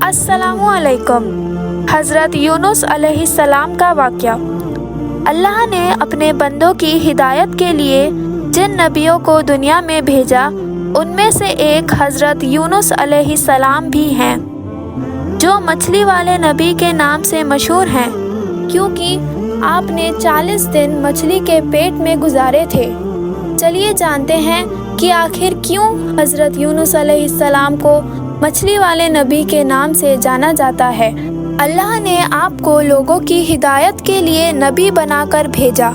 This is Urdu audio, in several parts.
السلام علیکم۔ حضرت یونس علیہ السلام کا واقعہ۔ اللہ نے اپنے بندوں کی ہدایت کے لیے جن نبیوں کو دنیا میں بھیجا ان میں سے ایک حضرت یونس علیہ السلام بھی ہیں، جو مچھلی والے نبی کے نام سے مشہور ہیں، کیونکہ آپ نے 40 دن مچھلی کے پیٹ میں گزارے تھے۔ چلیے جانتے ہیں کہ آخر کیوں حضرت یونس علیہ السلام کو مچھلی والے نبی کے نام سے جانا جاتا ہے۔ اللہ نے آپ کو لوگوں کی ہدایت کے لیے نبی بنا کر بھیجا۔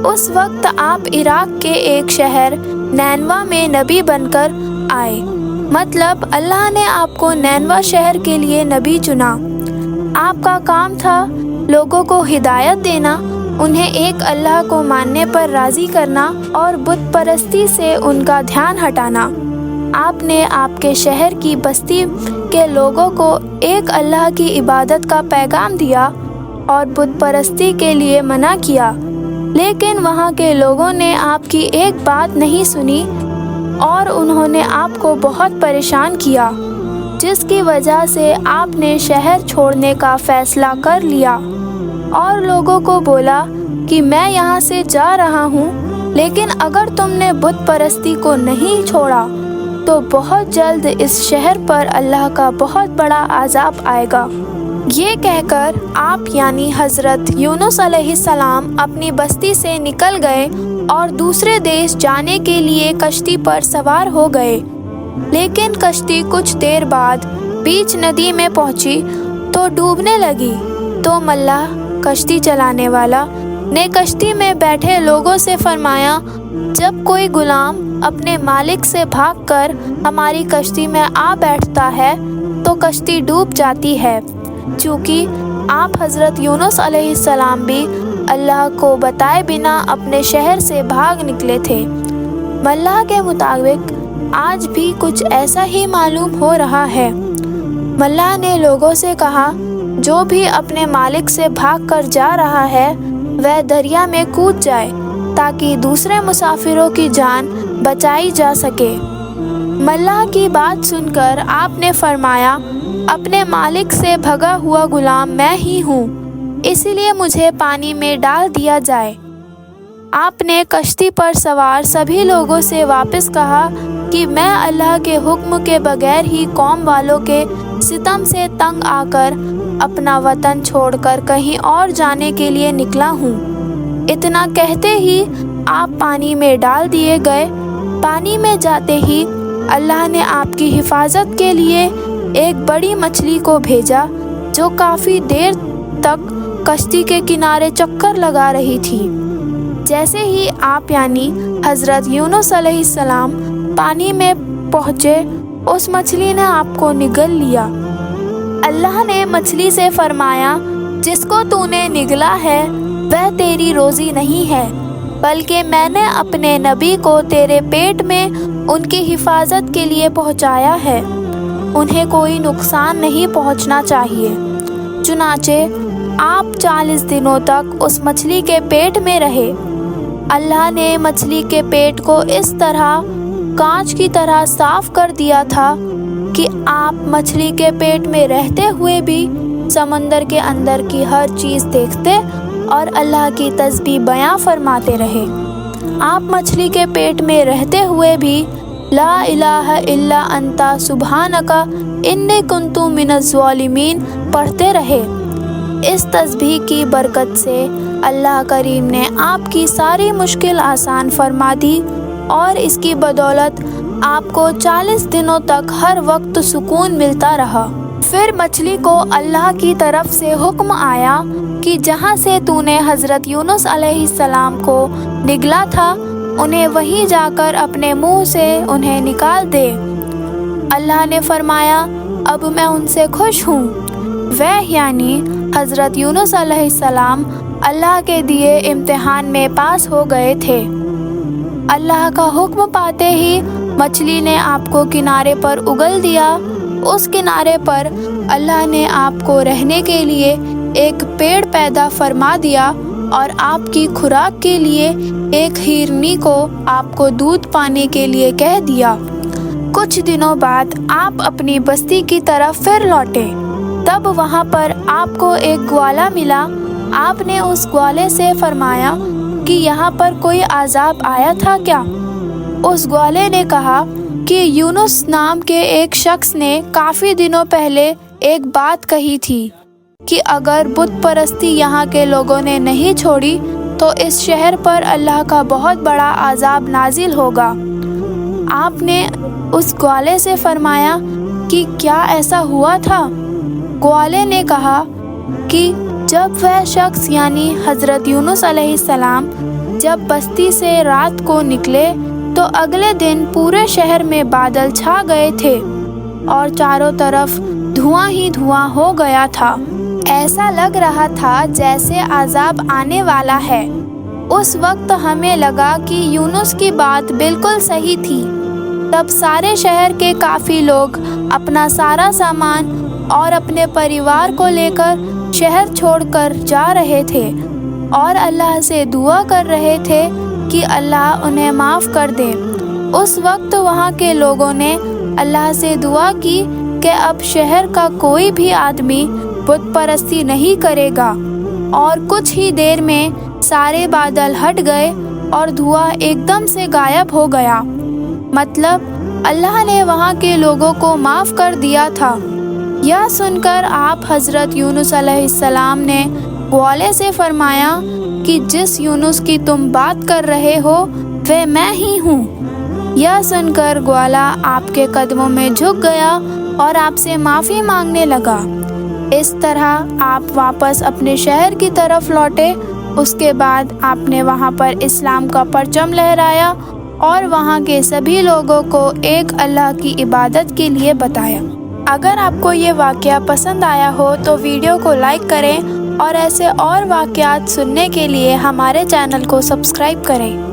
اس وقت آپ عراق کے ایک شہر نینوا میں نبی بن کر آئے، مطلب اللہ نے آپ کو نینوا شہر کے لیے نبی چنا۔ آپ کا کام تھا لوگوں کو ہدایت دینا، انہیں ایک اللہ کو ماننے پر راضی کرنا اور بت پرستی سے ان کا دھیان ہٹانا۔ آپ نے آپ کے شہر کی بستی کے لوگوں کو ایک اللہ کی عبادت کا پیغام دیا اور بت پرستی کے لیے منع کیا، لیکن وہاں کے لوگوں نے آپ کی ایک بات نہیں سنی اور انہوں نے آپ کو بہت پریشان کیا، جس کی وجہ سے آپ نے شہر چھوڑنے کا فیصلہ کر لیا اور لوگوں کو بولا کہ میں یہاں سے جا رہا ہوں، لیکن اگر تم نے بت پرستی کو نہیں چھوڑا تو بہت جلد اس شہر پر اللہ کا بہت بڑا عذاب آئے گا۔ یہ کہہ کر آپ یعنی حضرت یونس علیہ السلام اپنی بستی سے نکل گئے اور دوسرے دیش جانے کے لیے کشتی پر سوار ہو گئے، لیکن کشتی کچھ دیر بعد بیچ ندی میں پہنچی تو ڈوبنے لگی۔ تو ملاح کشتی چلانے والا نے کشتی میں بیٹھے لوگوں سے فرمایا، جب کوئی غلام اپنے مالک سے بھاگ کر ہماری کشتی میں آ بیٹھتا ہے تو کشتی ڈوب جاتی ہے۔ چونکہ آپ حضرت یونس علیہ السلام بھی اللہ کو بتائے بنا اپنے شہر سے بھاگ نکلے تھے۔ ملاح کے مطابق آج بھی کچھ ایسا ہی معلوم ہو رہا ہے۔ ملاح نے لوگوں سے کہا، جو بھی اپنے مالک سے بھاگ کر جا رہا ہے وہ دریا میں کود جائے تاکہ دوسرے مسافروں کی جان بچائی جا سکے۔ ملاح کی بات سن کر آپ نے فرمایا، اپنے مالک سے بھگا ہوا غلام میں ہی ہوں، اسی لیے مجھے پانی میں ڈال دیا جائے۔ آپ نے کشتی پر سوار سبھی لوگوں سے واپس کہا کہ میں اللہ کے حکم کے بغیر ہی قوم والوں کے ستم سے تنگ آ کر اپنا وطن چھوڑ کر کہیں اور جانے کے لیے نکلا ہوں۔ اتنا کہتے ہی آپ پانی میں ڈال دیے گئے۔ پانی میں جاتے ہی اللہ نے آپ کی حفاظت کے لیے ایک بڑی مچھلی کو بھیجا، جو کافی دیر تک کشتی کے کنارے چکر لگا رہی تھی۔ جیسے ہی آپ یعنی حضرت یونس علیہ السلام پانی میں پہنچے، اس مچھلی نے آپ کو نگل لیا۔ اللہ نے مچھلی سے فرمایا، جس کو تو نے نگلا ہے وہ تیری روزی نہیں ہے، بلکہ میں نے اپنے نبی کو تیرے پیٹ میں ان کی حفاظت کے لیے پہنچایا ہے، انہیں کوئی نقصان نہیں پہنچنا چاہیے۔ چنانچہ آپ 40 دنوں تک اس مچھلی کے پیٹ میں رہے۔ اللہ نے مچھلی کے پیٹ کو اس طرح کانچ کی طرح صاف کر دیا تھا کہ آپ مچھلی کے پیٹ میں رہتے ہوئے بھی سمندر کے اندر کی ہر چیز دیکھتے اور اللہ کی تسبیح بیان فرماتے رہے۔ آپ مچھلی کے پیٹ میں رہتے ہوئے بھی لا الہ الا انت سبحانک انی کنت من الظالمین پڑھتے رہے۔ اس تسبیح کی برکت سے اللہ کریم نے آپ کی ساری مشکل آسان فرما دی اور اس کی بدولت آپ کو 40 دنوں تک ہر وقت سکون ملتا رہا۔ پھر مچھلی کو اللہ کی طرف سے حکم آیا کہ جہاں سے تو نے حضرت یونس علیہ السلام کو نگلا تھا، انہیں وہیں جا کر اپنے منہ سے انہیں نکال دے۔ اللہ نے فرمایا، اب میں ان سے خوش ہوں۔ وہ یعنی حضرت یونس علیہ السلام اللہ کے دیے امتحان میں پاس ہو گئے تھے۔ اللہ کا حکم پاتے ہی مچھلی نے آپ کو کنارے پر اگل دیا۔ اس کنارے پر اللہ نے آپ کو رہنے کے لیے ایک پیڑ پیدا فرما دیا اور آپ کی خوراک کے لیے ایک ہرنی کو آپ کو دودھ پانے کے لیے کہہ دیا۔ کچھ دنوں بعد آپ اپنی بستی کی طرف پھر لوٹے۔ تب وہاں پر آپ کو ایک گوالا ملا۔ آپ نے اس گوالے سے فرمایا کہ یہاں پر کوئی عذاب آیا تھا کیا؟ اس گوالے نے کہا کہ یونس نام کے ایک شخص نے کافی دنوں پہلے ایک بات کہی تھی کہ اگر بت پرستی یہاں کے لوگوں نے نہیں چھوڑی تو اس شہر پر اللہ کا بہت بڑا عذاب نازل ہوگا۔ آپ نے اس گوالے سے فرمایا کہ کیا ایسا ہوا تھا؟ گوالے نے کہا کہ جب وہ شخص یعنی حضرت یونس علیہ السلام جب بستی سے رات کو نکلے تو اگلے دن پورے شہر میں بادل چھا گئے تھے اور چاروں طرف دھواں ہی دھواں ہو گیا تھا۔ ایسا لگ رہا تھا جیسے عذاب آنے والا ہے۔ اس وقت ہمیں لگا کہ یونس کی بات بالکل صحیح تھی۔ تب سارے شہر کے کافی لوگ اپنا سارا سامان اور اپنے پریوار کو لے کر شہر چھوڑ کر جا رہے تھے اور اللہ سے دعا کر رہے تھے کہ اللہ انہیں معاف کر دے۔ اس وقت وہاں کے لوگوں نے اللہ سے دعا کی کہ اب شہر کا کوئی بھی آدمی بت پرستی نہیں کرے گا، اور کچھ ہی دیر میں سارے بادل ہٹ گئے اور دھواں ایک دم سے غائب ہو گیا۔ مطلب اللہ نے وہاں کے لوگوں کو معاف کر دیا تھا۔ یہ سن کر آپ حضرت یونس علیہ السلام نے گوالے سے فرمایا کہ جس یونس کی تم بات کر رہے ہو وہ میں ہی ہوں۔ یہ سن کر گوالا آپ کے قدموں میں جھک گیا اور آپ سے معافی مانگنے لگا۔ اس طرح آپ واپس اپنے شہر کی طرف لوٹے۔ اس کے بعد آپ نے وہاں پر اسلام کا پرچم لہرایا اور وہاں کے سبھی لوگوں کو ایک اللہ کی عبادت کے لیے بتایا۔ اگر آپ کو یہ واقعہ پسند آیا ہو تو ویڈیو کو لائک کریں اور ایسے اور واقعات سننے کے لیے ہمارے چینل کو سبسکرائب کریں۔